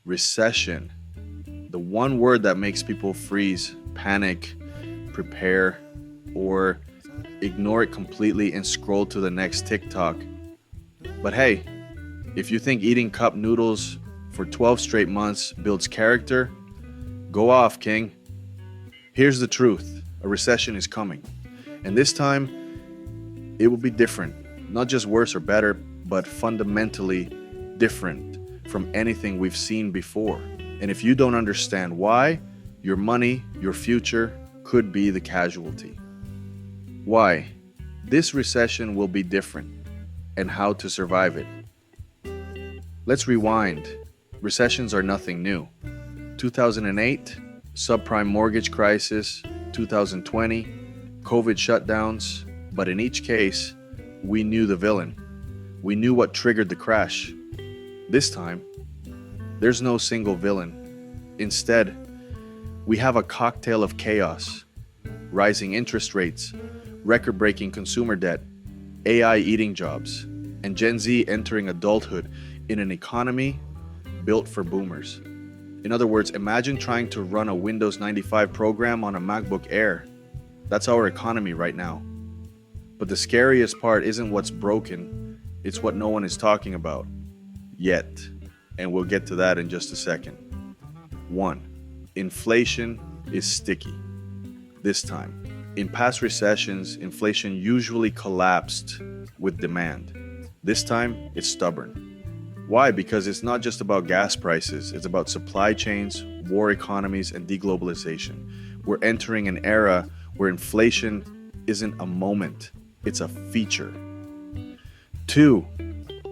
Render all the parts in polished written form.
Recession. The one word that makes people freeze, panic, prepare, or ignore it completely and scroll to the next TikTok. But hey, if you think eating cup noodles for 12 straight months builds character, go off, King. Here's the truth. A recession is coming. And this time, it will be different. Not just worse or better, but fundamentally different from anything we've seen before. And if you don't understand why, your money, your future could be the casualty. Why? This recession will be different, and how to survive it. Let's rewind. Recessions are nothing new. 2008, subprime mortgage crisis, 2020, COVID shutdowns, but in each case, we knew the villain. We knew what triggered the crash. This time, there's no single villain. Instead, we have a cocktail of chaos, rising interest rates, record-breaking consumer debt, AI eating jobs, and Gen Z entering adulthood in an economy built for boomers. In other words, imagine trying to run a Windows 95 program on a MacBook Air. That's our economy right now. But the scariest part isn't what's broken, it's what no one is talking about. Yet. And we'll get to that in just a second. 1. Inflation is sticky. This time. In past recessions, inflation usually collapsed with demand. This time, it's stubborn. Why? Because it's not just about gas prices, it's about supply chains, war economies, and deglobalization. We're entering an era where inflation isn't a moment, it's a feature. 2.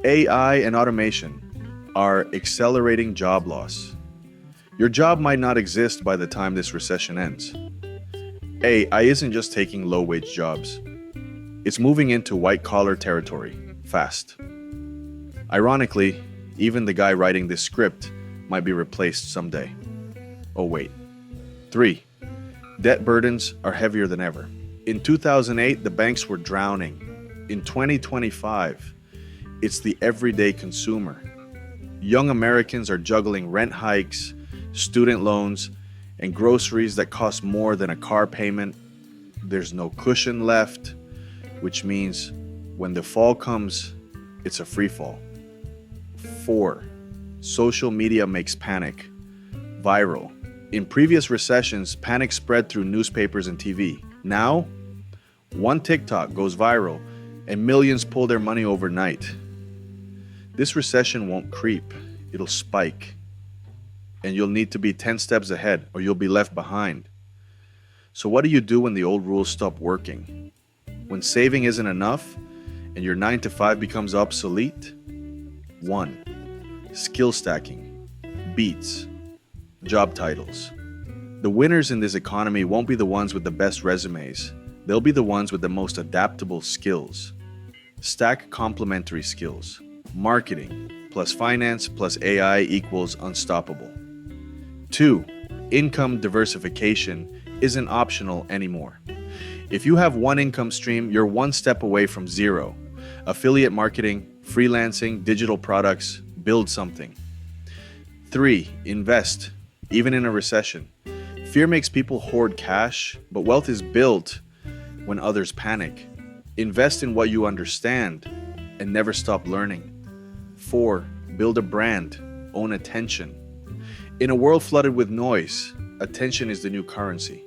AI and automation are accelerating job loss. Your job might not exist by the time this recession ends. AI isn't just taking low-wage jobs. It's moving into white-collar territory, fast. Ironically, even the guy writing this script might be replaced someday. Oh wait. 3. Debt burdens are heavier than ever. In 2008, the banks were drowning. In 2025, it's the everyday consumer. Young Americans are juggling rent hikes, student loans, and groceries that cost more than a car payment. There's no cushion left, which means when the fall comes, it's a free fall. 4. Social media makes panic viral. In previous recessions, panic spread through newspapers and TV. Now, one TikTok goes viral and millions pull their money overnight. This recession won't creep, it'll spike. And you'll need to be 10 steps ahead or you'll be left behind. So what do you do when the old rules stop working? When saving isn't enough and your 9 to 5 becomes obsolete? 1. Skill stacking. Beats. Job titles. The winners in this economy won't be the ones with the best resumes. They'll be the ones with the most adaptable skills. Stack complementary skills. Marketing plus finance plus AI equals unstoppable. 2. Income diversification isn't optional anymore. If you have one income stream, you're one step away from zero. Affiliate marketing, freelancing, digital products, build something. 3. Invest, even in a recession. Fear makes people hoard cash, but wealth is built when others panic. Invest in what you understand and never stop learning. 4. Build a brand, own attention. In a world flooded with noise, attention is the new currency.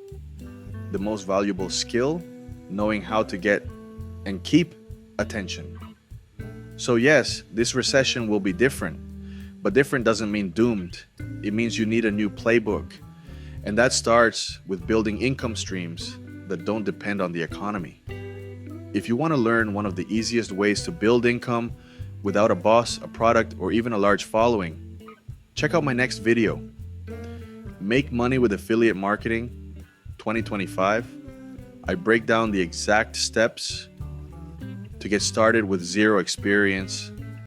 The most valuable skill, knowing how to get and keep attention. So yes, this recession will be different, but different doesn't mean doomed. It means you need a new playbook. And that starts with building income streams that don't depend on the economy. If you want to learn one of the easiest ways to build income without a boss, a product, or even a large following, check out my next video. Make Money with Affiliate Marketing 2025. I break down the exact steps to get started with zero experience